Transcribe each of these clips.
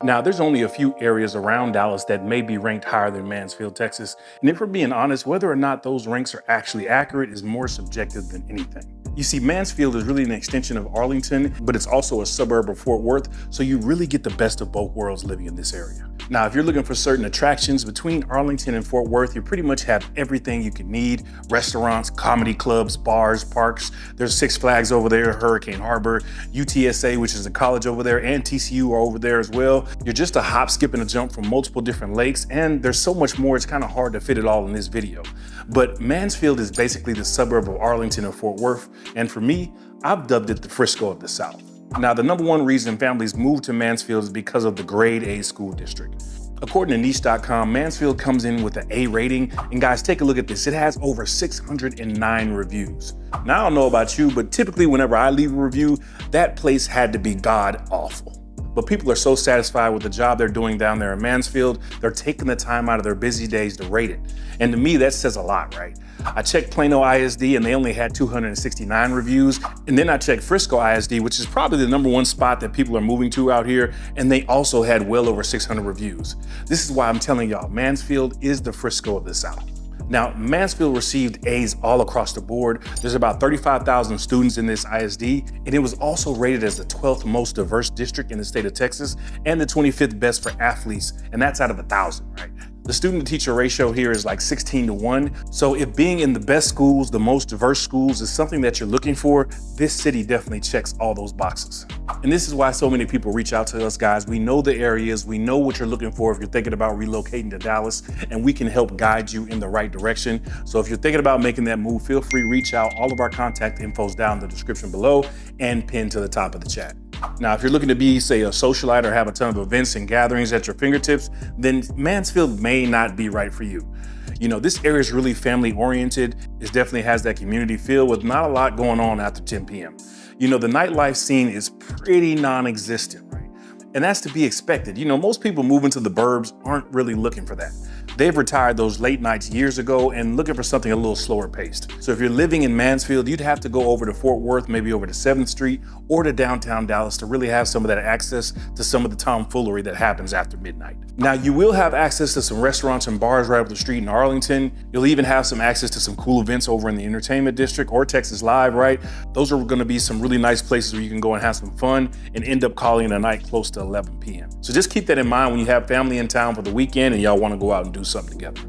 Now, there's only a few areas around Dallas that may be ranked higher than Mansfield, Texas. And if we're being honest, whether or not those ranks are actually accurate is more subjective than anything. You see, Mansfield is really an extension of Arlington, but it's also a suburb of Fort Worth, so you really get the best of both worlds living in this area. Now, if you're looking for certain attractions between Arlington and Fort Worth, you pretty much have everything you can need: restaurants, comedy clubs, bars, parks. There's Six Flags over there, Hurricane Harbor, UTSA, which is a college over there, and TCU are over there as well. You're just a hop, skip, and a jump from multiple different lakes, and there's so much more, it's kind of hard to fit it all in this video. But Mansfield is basically the suburb of Arlington and Fort Worth, and for me, I've dubbed it the Frisco of the South. Now, the number one reason families move to Mansfield is because of the grade A school district. According to niche.com, Mansfield comes in with an A rating, and guys, take a look at this. It has over 609 reviews. Now, I don't know about you, but typically whenever I leave a review, that place had to be god awful. But people are so satisfied with the job they're doing down there in Mansfield, they're taking the time out of their busy days to rate it. And to me, that says a lot, right? I checked Plano ISD and they only had 269 reviews. And then I checked Frisco ISD, which is probably the number one spot that people are moving to out here. And they also had well over 600 reviews. This is why I'm telling y'all, Mansfield is the Frisco of the South. Now, Mansfield received A's all across the board. There's about 35,000 students in this ISD, and it was also rated as the 12th most diverse district in the state of Texas and the 25th best for athletes, and that's out of 1,000, right? The student-to-teacher ratio here is like 16-to-1. So if being in the best schools, the most diverse schools is something that you're looking for, this city definitely checks all those boxes. And this is why so many people reach out to us, guys. We know the areas, we know what you're looking for if you're thinking about relocating to Dallas, and we can help guide you in the right direction. So if you're thinking about making that move, feel free to reach out. All of our contact info is down in the description below and pinned to the top of the chat. Now, if you're looking to be, say, a socialite or have a ton of events and gatherings at your fingertips, then Mansfield may not be right for you. You know, this area is really family oriented. It definitely has that community feel with not a lot going on after 10 p.m. You know, the nightlife scene is pretty non-existent, right? And that's to be expected. You know, most people moving to the burbs aren't really looking for that. They've retired those late nights years ago and looking for something a little slower paced. So if you're living in Mansfield, you'd have to go over to Fort Worth, maybe over to 7th Street or to downtown Dallas to really have some of that access to some of the tomfoolery that happens after midnight. Now, you will have access to some restaurants and bars right up the street in Arlington. You'll even have some access to some cool events over in the entertainment district or Texas Live, right? Those are gonna be some really nice places where you can go and have some fun and end up calling it a night close to 11 p.m. So just keep that in mind when you have family in town for the weekend and y'all wanna go out and do something together.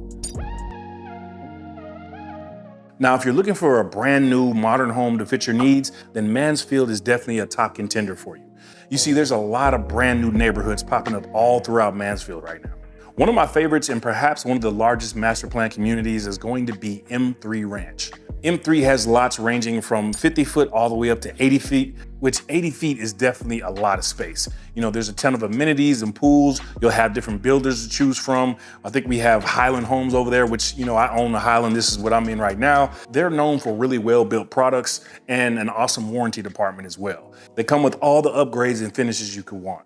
Now, if you're looking for a brand new modern home to fit your needs, then Mansfield is definitely a top contender for you. You see, there's a lot of brand new neighborhoods popping up all throughout Mansfield right now. One of my favorites and perhaps one of the largest master plan communities is going to be M3 Ranch. M3 has lots ranging from 50 foot all the way up to 80 feet, which 80 feet is definitely a lot of space. You know, there's a ton of amenities and pools. You'll have different builders to choose from. I think we have Highland Homes over there, which, you know, I own the Highland. This is what I'm in right now. They're known for really well-built products and an awesome warranty department as well. They come with all the upgrades and finishes you could want.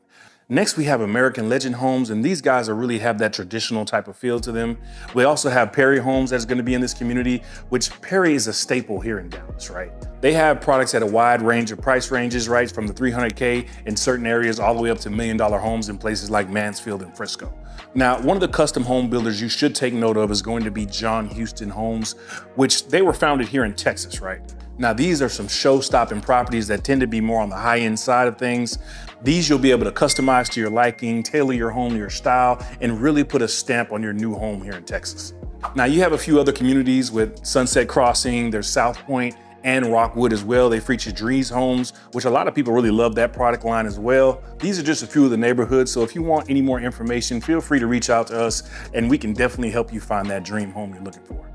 Next, we have American Legend Homes, and these guys really have that traditional type of feel to them. We also have Perry Homes that's gonna be in this community, which Perry is a staple here in Dallas, right? They have products at a wide range of price ranges, right? From the 300K in certain areas all the way up to $1 million homes in places like Mansfield and Frisco. Now, one of the custom home builders you should take note of is going to be John Houston Homes, which they were founded here in Texas, right? Now, these are some show-stopping properties that tend to be more on the high-end side of things. These you'll be able to customize to your liking, tailor your home to your style, and really put a stamp on your new home here in Texas. Now, you have a few other communities with Sunset Crossing, there's South Point, and Rockwood as well. They feature Drees Homes, which a lot of people really love that product line as well. These are just a few of the neighborhoods, so if you want any more information, feel free to reach out to us, and we can definitely help you find that dream home you're looking for.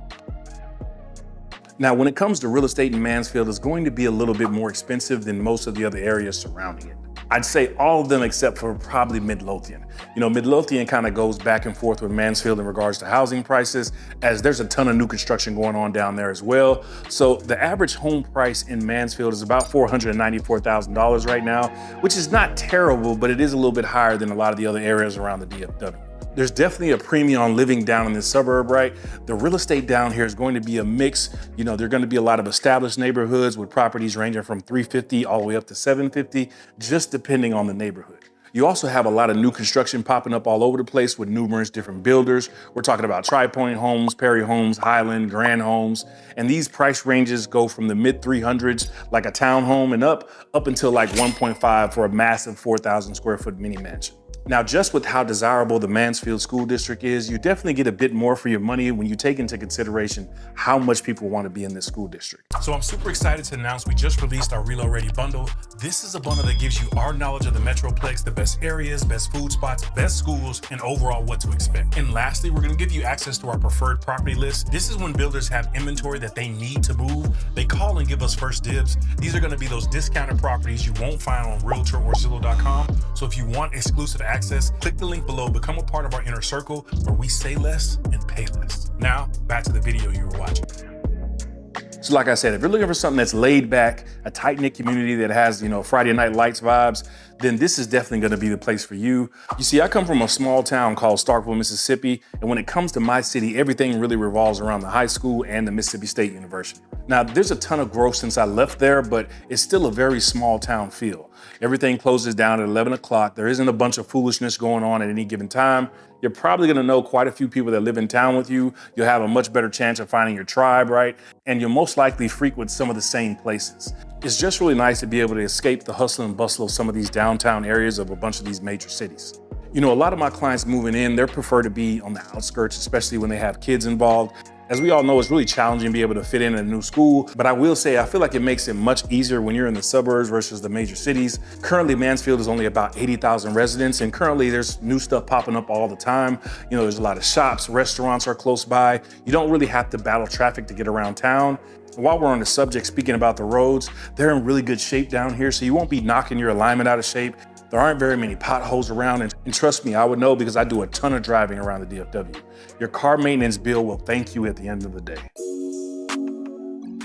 Now, when it comes to real estate in Mansfield, it's going to be a little bit more expensive than most of the other areas surrounding it. I'd say all of them except for probably Midlothian. You know, Midlothian kind of goes back and forth with Mansfield in regards to housing prices, as there's a ton of new construction going on down there as well. So the average home price in Mansfield is about $494,000 right now, which is not terrible, but it is a little bit higher than a lot of the other areas around the DFW. There's definitely a premium on living down in this suburb, right? The real estate down here is going to be a mix. You know, there are going to be a lot of established neighborhoods with properties ranging from 350 all the way up to 750, just depending on the neighborhood. You also have a lot of new construction popping up all over the place with numerous different builders. We're talking about Tri-Point Homes, Perry Homes, Highland, Grand Homes, and these price ranges go from the mid 300s, like a townhome, and up until like 1.5 for a massive 4,000 square foot mini mansion. Now, just with how desirable the Mansfield School District is, you definitely get a bit more for your money when you take into consideration how much people want to be in this school district. So I'm super excited to announce we just released our Reload Ready bundle. This is a bundle that gives you our knowledge of the Metroplex, the best areas, best food spots, best schools, and overall what to expect. And lastly, we're going to give you access to our preferred property list. This is when builders have inventory that they need to move. They call and give us first dibs. These are going to be those discounted properties you won't find on Realtor or Zillow.com. So if you want exclusive access, click the link below, become a part of our inner circle where we say less and pay less. Now, back to the video you were watching. So like I said, if you're looking for something that's laid back, a tight-knit community that has, Friday Night Lights vibes, then this is definitely gonna be the place for you. You see, I come from a small town called Starkville, Mississippi, and when it comes to my city, everything really revolves around the high school and the Mississippi State University. Now, there's a ton of growth since I left there, but it's still a very small town feel. Everything closes down at 11 o'clock. There isn't a bunch of foolishness going on at any given time. You're probably gonna know quite a few people that live in town with you. You'll have a much better chance of finding your tribe, right? And you'll most likely frequent some of the same places. It's just really nice to be able to escape the hustle and bustle of some of these downtown areas of a bunch of these major cities. A lot of my clients moving in, they prefer to be on the outskirts, especially when they have kids involved. As we all know, it's really challenging to be able to fit in a new school, but I will say I feel like it makes it much easier when you're in the suburbs versus the major cities. Currently, Mansfield is only about 80,000 residents, and currently there's new stuff popping up all the time. There's a lot of shops, restaurants are close by. You don't really have to battle traffic to get around town. While we're on the subject, speaking about the roads, they're in really good shape down here, so you won't be knocking your alignment out of shape. There aren't very many potholes around, and trust me, I would know because I do a ton of driving around the DFW. Your car maintenance bill will thank you at the end of the day.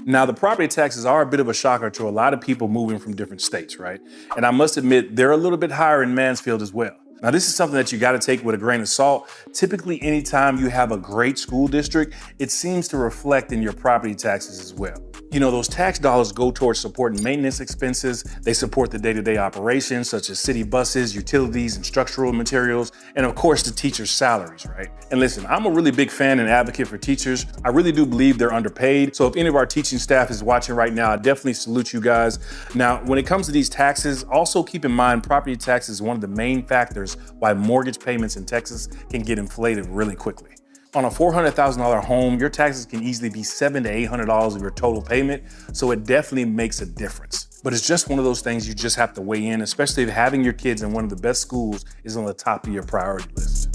Now, the property taxes are a bit of a shocker to a lot of people moving from different states, right? And I must admit, they're a little bit higher in Mansfield as well. Now, this is something that you got to take with a grain of salt. Typically, anytime you have a great school district, it seems to reflect in your property taxes as well. Those tax dollars go towards supporting maintenance expenses. They support the day-to-day operations, such as city buses, utilities, and structural materials, and of course, the teachers' salaries, right? And listen, I'm a really big fan and advocate for teachers. I really do believe they're underpaid. So if any of our teaching staff is watching right now, I definitely salute you guys. Now, when it comes to these taxes, also keep in mind property tax is one of the main factors why mortgage payments in Texas can get inflated really quickly. On a $400,000 home, your taxes can easily be $700 to $800 of your total payment, so it definitely makes a difference. But it's just one of those things you just have to weigh in, especially if having your kids in one of the best schools is on the top of your priority list.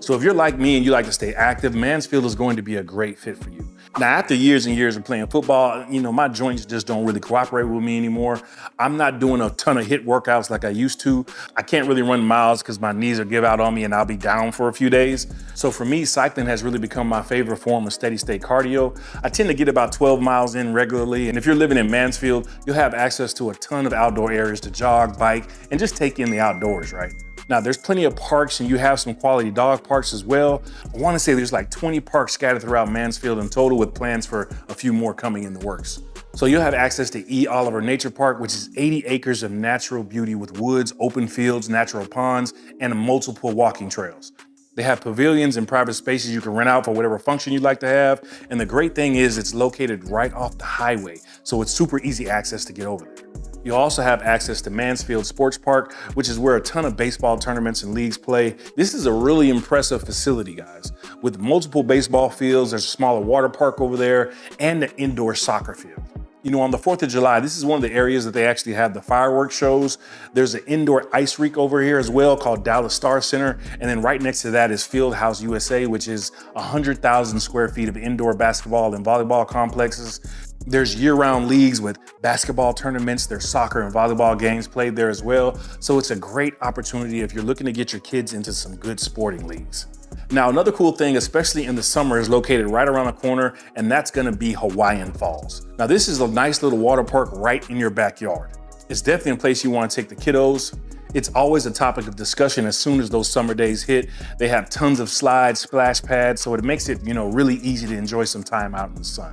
So if you're like me and you like to stay active, Mansfield is going to be a great fit for you. Now, after years and years of playing football, my joints just don't really cooperate with me anymore. I'm not doing a ton of HIIT workouts like I used to. I can't really run miles because my knees will give out on me and I'll be down for a few days. So for me, cycling has really become my favorite form of steady state cardio. I tend to get about 12 miles in regularly. And if you're living in Mansfield, you'll have access to a ton of outdoor areas to jog, bike, and just take in the outdoors, right? Now, there's plenty of parks and you have some quality dog parks as well. I want to say there's like 20 parks scattered throughout Mansfield in total, with plans for a few more coming in the works. So you'll have access to E. Oliver Nature Park, which is 80 acres of natural beauty with woods, open fields, natural ponds, and multiple walking trails. They have pavilions and private spaces you can rent out for whatever function you'd like to have. And the great thing is it's located right off the highway, so it's super easy access to get over there. You also have access to Mansfield Sports Park, which is where a ton of baseball tournaments and leagues play. This is a really impressive facility, guys. With multiple baseball fields, there's a smaller water park over there, and an indoor soccer field. On the 4th of July, this is one of the areas that they actually have the fireworks shows. There's an indoor ice rink over here as well called Dallas Star Center. And then right next to that is Fieldhouse USA, which is 100,000 square feet of indoor basketball and volleyball complexes. There's year-round leagues with basketball tournaments. There's soccer and volleyball games played there as well. So it's a great opportunity if you're looking to get your kids into some good sporting leagues. Now, another cool thing, especially in the summer, is located right around the corner, and that's gonna be Hawaiian Falls. Now, this is a nice little water park right in your backyard. It's definitely a place you wanna take the kiddos. It's always a topic of discussion as soon as those summer days hit. They have tons of slides, splash pads, so it makes it, really easy to enjoy some time out in the sun.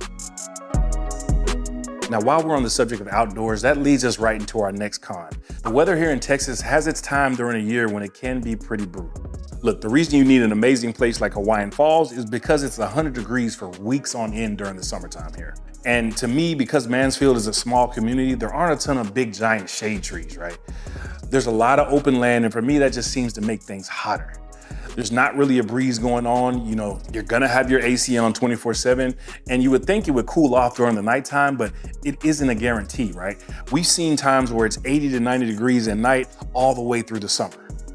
Now, while we're on the subject of outdoors, that leads us right into our next con. The weather here in Texas has its time during a year when it can be pretty brutal. Look, the reason you need an amazing place like Hawaiian Falls is because it's 100 degrees for weeks on end during the summertime here. And to me, because Mansfield is a small community, there aren't a ton of big giant shade trees, right? There's a lot of open land, and for me, that just seems to make things hotter. There's not really a breeze going on. You know, you're gonna have your AC on 24/7, and you would think it would cool off during the nighttime, but it isn't a guarantee, right? We've seen times where it's 80 to 90 degrees at night all the way through the summer.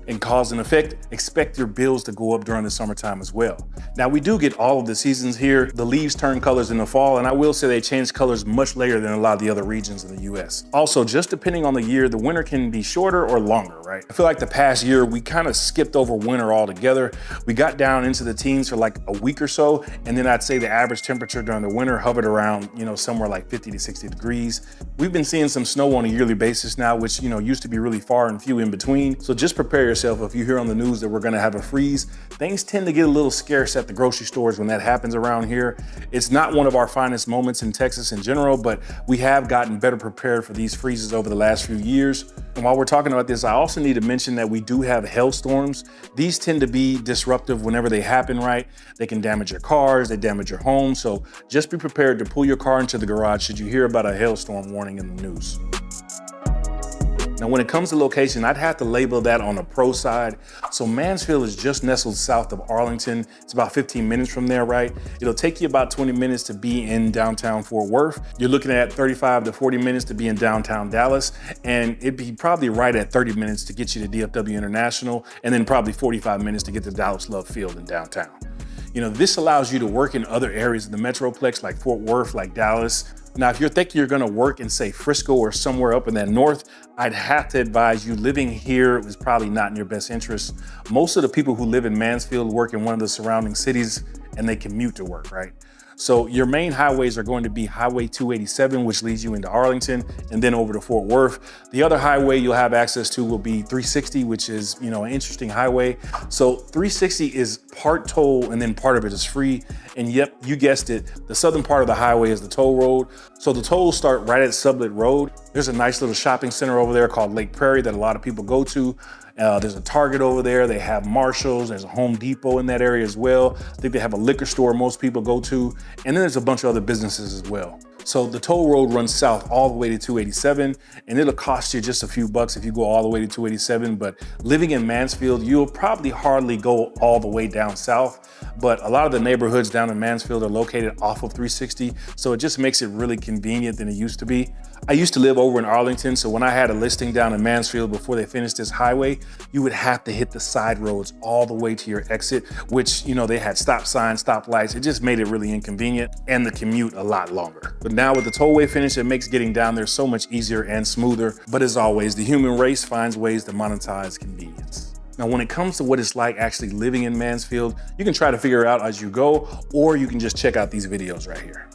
And cause and effect, expect your bills to go up during the summertime as well. Now, we do get all of the seasons here. The leaves turn colors in the fall, and I will say they change colors much later than a lot of the other regions in the US. Also, just depending on the year, the winter can be shorter or longer, right? I feel like the past year, we kind of skipped over winter altogether. We got down into the teens for like a week or so, and then I'd say the average temperature during the winter hovered around, somewhere like 50 to 60 degrees. We've been seeing some snow on a yearly basis now, which, used to be really far and few in between. So just prepare yourself. If you hear on the news that we're gonna have a freeze, things tend to get a little scarce at the grocery stores when that happens around here. It's not one of our finest moments in Texas in general, but we have gotten better prepared for these freezes over the last few years. And while we're talking about this, I also need to mention that we do have hailstorms. These tend to be disruptive whenever they happen, right? They can damage your cars, they damage your home. So just be prepared to pull your car into the garage should you hear about a hailstorm warning in the news. Now, when it comes to location, I'd have to label that on the pro side. So Mansfield is just nestled south of Arlington. It's about 15 minutes from there, right? It'll take you about 20 minutes to be in downtown Fort Worth. You're looking at 35 to 40 minutes to be in downtown Dallas. And it'd be probably right at 30 minutes to get you to DFW International, and then probably 45 minutes to get to Dallas Love Field in downtown. This allows you to work in other areas of the Metroplex like Fort Worth, like Dallas. Now, if you're thinking you're gonna work in, say, Frisco or somewhere up in that north, I'd have to advise you living here is probably not in your best interest. Most of the people who live in Mansfield work in one of the surrounding cities and they commute to work, right? So your main highways are going to be Highway 287, which leads you into Arlington and then over to Fort Worth. The other highway you'll have access to will be 360, which is, an interesting highway. So 360 is part toll and then part of it is free. And yep, you guessed it, the southern part of the highway is the toll road. So the tolls start right at Sublet Road. There's a nice little shopping center over there called Lake Prairie that a lot of people go to. There's a Target over there. They have Marshalls. There's a Home Depot in that area as well. I think they have a liquor store most people go to. And then there's a bunch of other businesses as well. So the toll road runs south all the way to 287, and it'll cost you just a few bucks if you go all the way to 287. But living in Mansfield, you'll probably hardly go all the way down south. But a lot of the neighborhoods down in Mansfield are located off of 360, so it just makes it really convenient than it used to be. I used to live over in Arlington, so when I had a listing down in Mansfield before they finished this highway, you would have to hit the side roads all the way to your exit, which, they had stop signs, stop lights. It just made it really inconvenient and the commute a lot longer. But now with the tollway finish, it makes getting down there so much easier and smoother. But as always, the human race finds ways to monetize convenience. Now, when it comes to what it's like actually living in Mansfield, you can try to figure it out as you go, or you can just check out these videos right here.